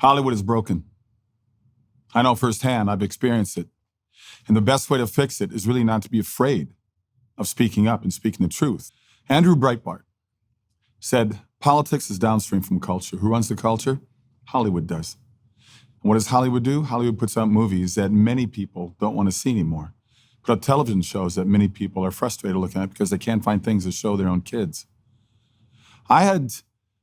Hollywood is broken. I know firsthand, I've experienced it. And the best way to fix it is really not to be afraid of speaking up and speaking the truth. Andrew Breitbart said, politics is downstream from culture. Who runs the culture? Hollywood does. And what does Hollywood do? Hollywood puts out movies that many people don't want to see anymore. Put out television shows that many people are frustrated looking at because they can't find things to show their own kids. I had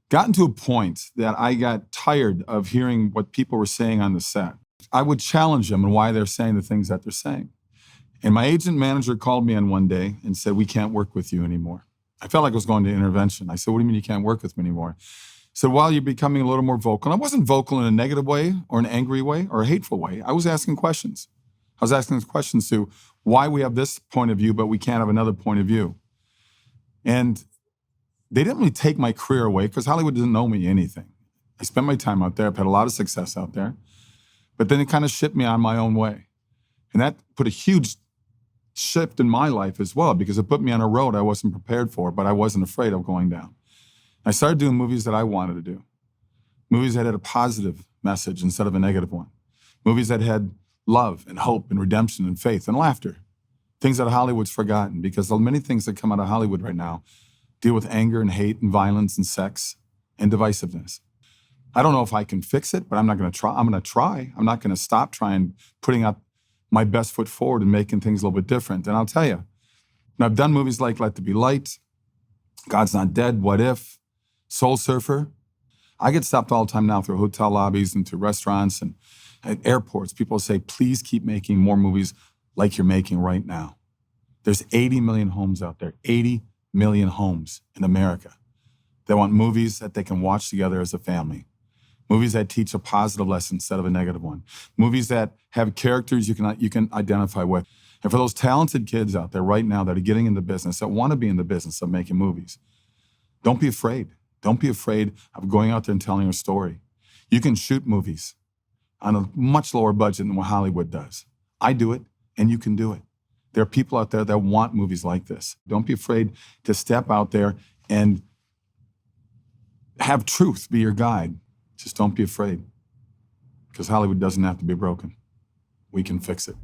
gotten to a point that I got tired of hearing what people were saying on the set. I would challenge them on why they're saying the things that they're saying. And my agent manager called me on one day and said, "We can't work with you anymore." I felt like I was going to intervention. I said, "What do you mean you can't work with me anymore?" He said, "Well, you're becoming a little more vocal." And I wasn't vocal in a negative way or an angry way or a hateful way. I was asking questions. I was asking questions to why we have this point of view, but we can't have another point of view. And they didn't really take my career away because Hollywood didn't know me anything. I spent my time out there. I've had a lot of success out there. But then it kind of shipped me on my own way. And that put a huge shift in my life as well because it put me on a road I wasn't prepared for, but I wasn't afraid of going down. I started doing movies that I wanted to do. Movies that had a positive message instead of a negative one. Movies that had love and hope and redemption and faith and laughter. Things that Hollywood's forgotten because the many things that come out of Hollywood right now deal with anger and hate and violence and sex and divisiveness. I don't know if I can fix it, but I'm not going to try. I'm going to try. I'm not going to stop trying, putting up my best foot forward and making things a little bit different. And I'll tell you, I've done movies like Let There Be Light, God's Not Dead, What If, Soul Surfer. I get stopped all the time now through hotel lobbies and through restaurants and at airports. People say, "Please keep making more movies like you're making right now." There's 80 million homes out there, 80 million homes in America. They want movies that they can watch together as a family. Movies that teach a positive lesson instead of a negative one. Movies that have characters you can identify with. And for those talented kids out there right now that are getting in the business, that want to be in the business of making movies, don't be afraid. Don't be afraid of going out there and telling your story. You can shoot movies on a much lower budget than what Hollywood does. I do it, and you can do it. There are people out there that want movies like this. Don't be afraid to step out there and have truth be your guide. Just don't be afraid, because Hollywood doesn't have to be broken. We can fix it.